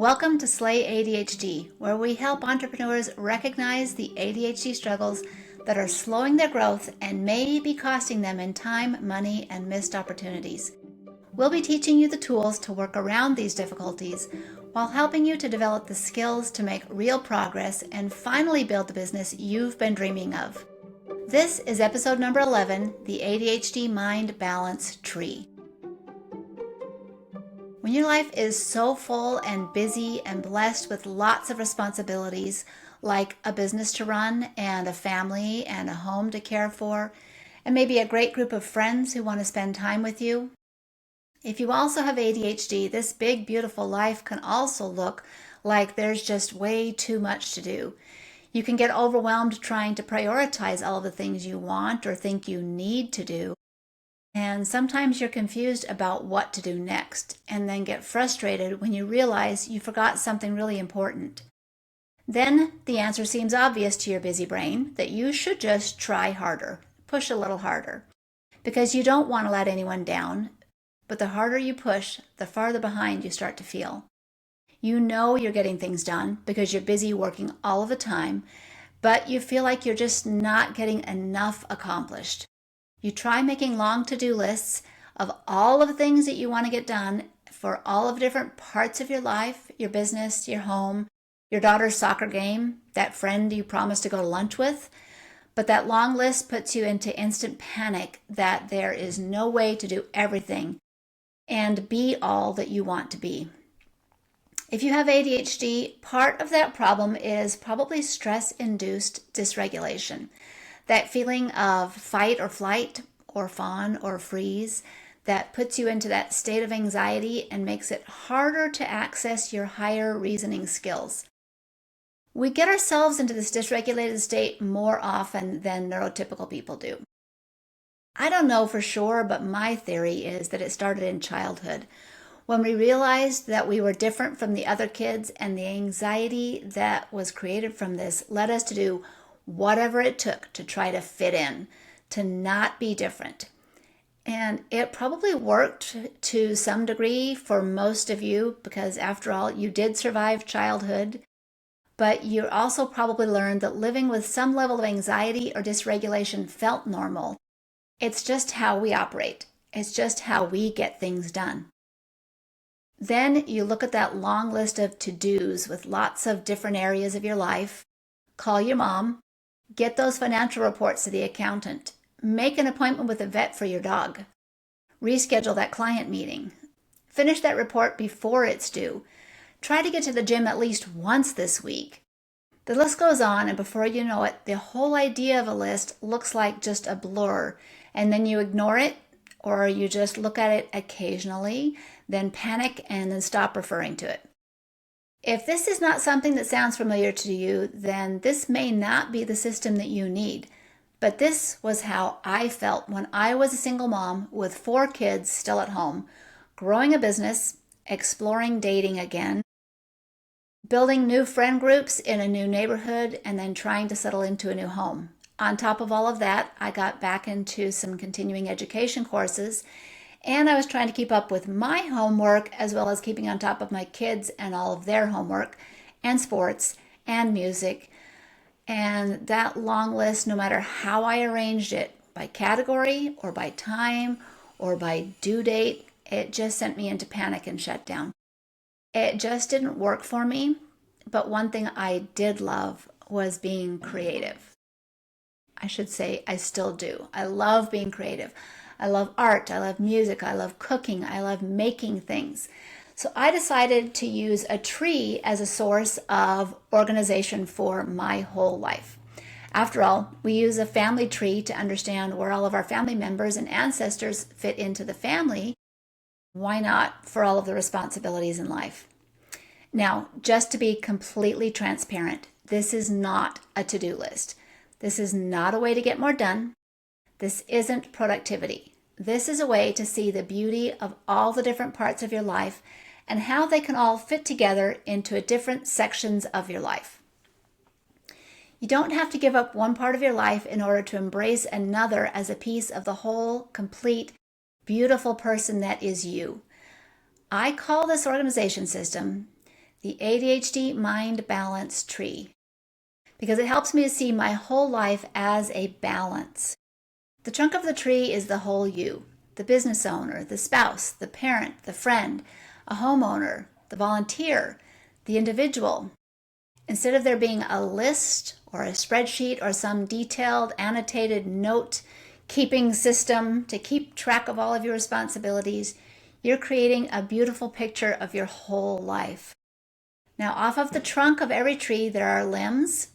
Welcome to Slay ADHD, where we help entrepreneurs recognize the ADHD struggles that are slowing their growth and may be costing them in time, money, and missed opportunities. We'll be teaching you the tools to work around these difficulties while helping you to develop the skills to make real progress and finally build the business you've been dreaming of. This is episode number 11, the ADHD Mind Balance Tree. When your life is so full and busy and blessed with lots of responsibilities, like a business to run and a family and a home to care for, and maybe a great group of friends who want to spend time with you, if you also have ADHD, this big, beautiful life can also look like there's just way too much to do. You can get overwhelmed trying to prioritize all of the things you want or think you need to do. And sometimes you're confused about what to do next, and then get frustrated when you realize you forgot something really important. Then the answer seems obvious to your busy brain that you should just try harder, push a little harder, because you don't want to let anyone down, but the harder you push, the farther behind you start to feel. You know you're getting things done because you're busy working all of the time, but you feel like you're just not getting enough accomplished. You try making long to-do lists of all of the things that you want to get done for all of the different parts of your life, your business, your home, your daughter's soccer game, that friend you promised to go to lunch with. But that long list puts you into instant panic that there is no way to do everything and be all that you want to be. If you have ADHD, part of that problem is probably stress-induced dysregulation. That feeling of fight or flight or fawn or freeze that puts you into that state of anxiety and makes it harder to access your higher reasoning skills. We get ourselves into this dysregulated state more often than neurotypical people do. I don't know for sure, but my theory is that it started in childhood, when we realized that we were different from the other kids, and the anxiety that was created from this led us to do whatever it took to try to fit in, to not be different. And it probably worked to some degree for most of you, because after all, you did survive childhood, but you also probably learned that living with some level of anxiety or dysregulation felt normal. It's just how we operate. It's just how we get things done. Then you look at that long list of to-dos with lots of different areas of your life, call your mom, get those financial reports to the accountant, make an appointment with a vet for your dog, reschedule that client meeting, finish that report before it's due, try to get to the gym at least once this week. The list goes on, and before you know it, the whole idea of a list looks like just a blur, and then you ignore it, or you just look at it occasionally, then panic, and then stop referring to it. If this is not something that sounds familiar to you, then this may not be the system that you need. But this was how I felt when I was a single mom with 4 kids still at home, growing a business, exploring dating again, building new friend groups in a new neighborhood, and then trying to settle into a new home. On top of all of that, I got back into some continuing education courses, and I was trying to keep up with my homework as well as keeping on top of my kids and all of their homework and sports and music. And that long list, no matter how I arranged it, by category or by time or by due date, it just sent me into panic and shut down. It just didn't work for me. But one thing I did love was being creative. I should say I still do. I love being creative. I love art, I love music, I love cooking, I love making things. So I decided to use a tree as a source of organization for my whole life. After all, we use a family tree to understand where all of our family members and ancestors fit into the family. Why not for all of the responsibilities in life? Now, just to be completely transparent, this is not a to-do list. This is not a way to get more done. This isn't productivity. This is a way to see the beauty of all the different parts of your life and how they can all fit together into different sections of your life. You don't have to give up one part of your life in order to embrace another as a piece of the whole, complete, beautiful person that is you. I call this organization system the ADHD Mind Balance Tree, because it helps me to see my whole life as a balance. The trunk of the tree is the whole you, the business owner, the spouse, the parent, the friend, a homeowner, the volunteer, the individual. Instead of there being a list or a spreadsheet or some detailed annotated note keeping system to keep track of all of your responsibilities, you're creating a beautiful picture of your whole life. Now, off of the trunk of every tree, there are limbs,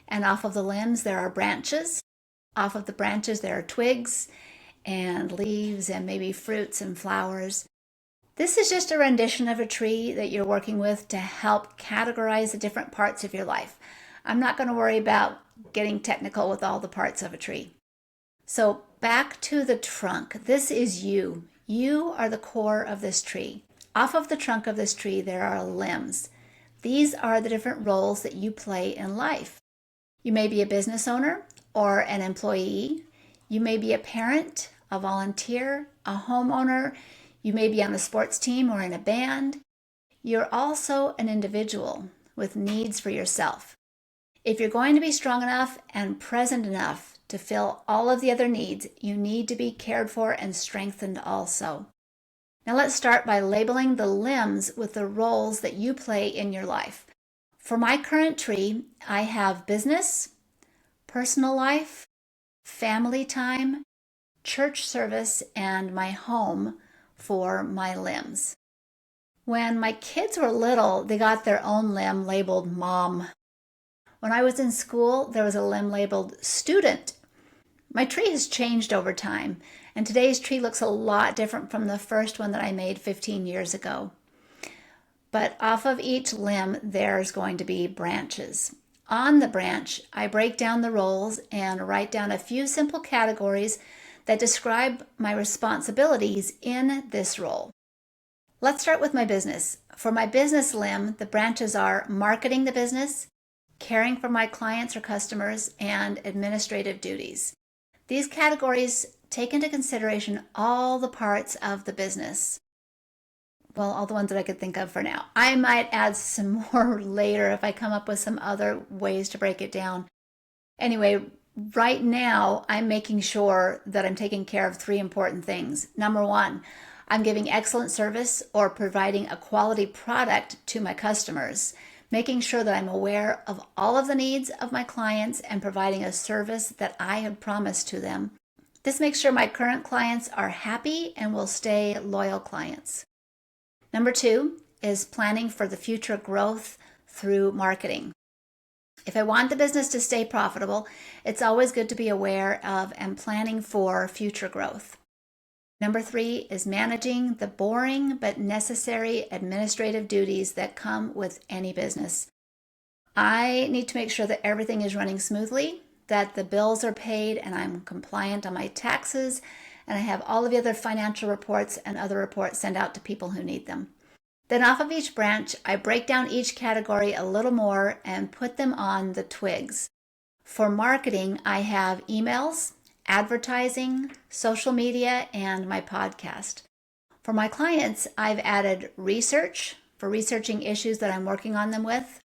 and off of the limbs, there are branches. Off of the branches, there are twigs and leaves and maybe fruits and flowers. This is just a rendition of a tree that you're working with to help categorize the different parts of your life. I'm not going to worry about getting technical with all the parts of a tree. So back to the trunk. This is you. You are the core of this tree. Off of the trunk of this tree, there are limbs. These are the different roles that you play in life. You may be a business owner or an employee. You may be a parent, a volunteer, a homeowner. You may be on a sports team or in a band. You're also an individual with needs for yourself. If you're going to be strong enough and present enough to fill all of the other needs, you need to be cared for and strengthened also. Now let's start by labeling the limbs with the roles that you play in your life. For my current tree, I have business, personal life, family time, church service, and my home for my limbs. When my kids were little, they got their own limb labeled mom. When I was in school, there was a limb labeled student. My tree has changed over time, and today's tree looks a lot different from the first one that I made 15 years ago. But off of each limb, there's going to be branches. On the branch, I break down the roles and write down a few simple categories that describe my responsibilities in this role. Let's start with my business. For my business limb, the branches are marketing the business, caring for my clients or customers, and administrative duties. These categories take into consideration all the parts of the business. Well, all the ones that I could think of for now. I might add some more later if I come up with some other ways to break it down. Anyway, right now, I'm making sure that I'm taking care of three important things. Number one, I'm giving excellent service or providing a quality product to my customers, making sure that I'm aware of all of the needs of my clients and providing a service that I had promised to them. This makes sure my current clients are happy and will stay loyal clients. Number two is planning for the future growth through marketing. If I want the business to stay profitable, it's always good to be aware of and planning for future growth. Number three is managing the boring but necessary administrative duties that come with any business. I need to make sure that everything is running smoothly, that the bills are paid and I'm compliant on my taxes, and I have all of the other financial reports and other reports sent out to people who need them. Then off of each branch, I break down each category a little more and put them on the twigs. For marketing, I have emails, advertising, social media, and my podcast. For my clients, I've added research for researching issues that I'm working on them with,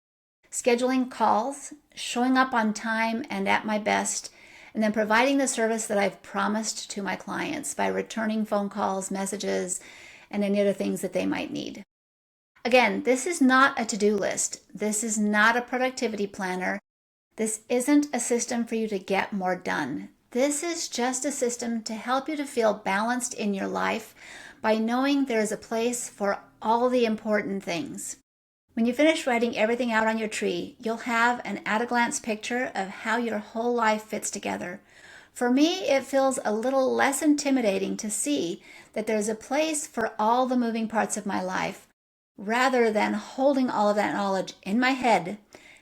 scheduling calls, showing up on time and at my best, and then providing the service that I've promised to my clients by returning phone calls, messages, and any other things that they might need. Again, this is not a to-do list. This is not a productivity planner. This isn't a system for you to get more done. This is just a system to help you to feel balanced in your life by knowing there is a place for all the important things. When you finish writing everything out on your tree, you'll have an at-a-glance picture of how your whole life fits together. For me, it feels a little less intimidating to see that there's a place for all the moving parts of my life, rather than holding all of that knowledge in my head,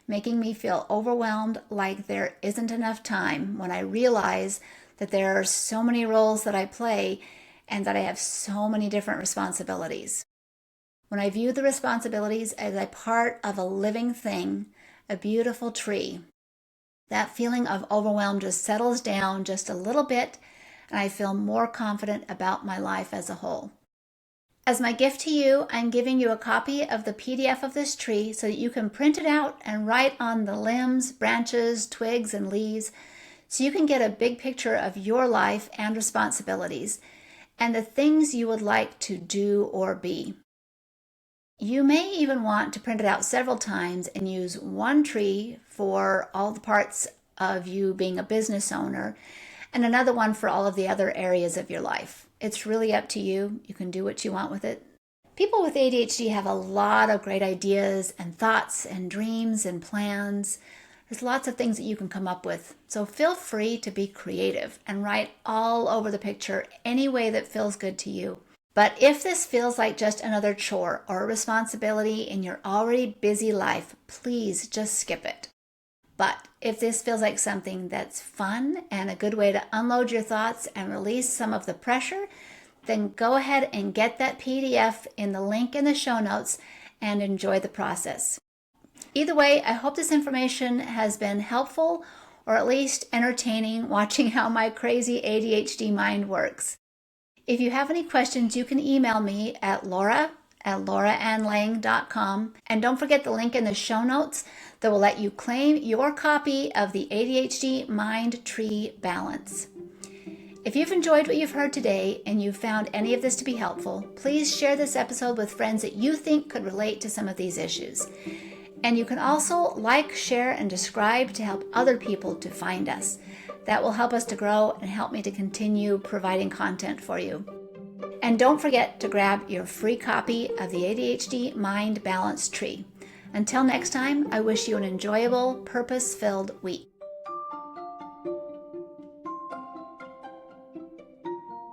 making me feel overwhelmed like there isn't enough time when I realize that there are so many roles that I play and that I have so many different responsibilities. When I view the responsibilities as a part of a living thing, a beautiful tree, that feeling of overwhelm just settles down just a little bit, and I feel more confident about my life as a whole. As my gift to you, I'm giving you a copy of the PDF of this tree so that you can print it out and write on the limbs, branches, twigs, and leaves so you can get a big picture of your life and responsibilities and the things you would like to do or be. You may even want to print it out several times and use one tree for all the parts of you being a business owner and another one for all of the other areas of your life. It's really up to you. You can do what you want with it. People with ADHD have a lot of great ideas and thoughts and dreams and plans. There's lots of things that you can come up with. So feel free to be creative and write all over the picture any way that feels good to you. But if this feels like just another chore or a responsibility in your already busy life, please just skip it. But if this feels like something that's fun and a good way to unload your thoughts and release some of the pressure, then go ahead and get that PDF in the link in the show notes and enjoy the process. Either way, I hope this information has been helpful or at least entertaining watching how my crazy ADHD mind works. If you have any questions, you can email me at laura@lauraannlang.com. And don't forget the link in the show notes that will let you claim your copy of the ADHD Mind Tree Balance. If you've enjoyed what you've heard today and you've found any of this to be helpful, please share this episode with friends that you think could relate to some of these issues. And you can also like, share, and describe to help other people to find us. That will help us to grow and help me to continue providing content for you. And don't forget to grab your free copy of the ADHD Mind Balance Tree. Until next time, I wish you an enjoyable, purpose-filled week.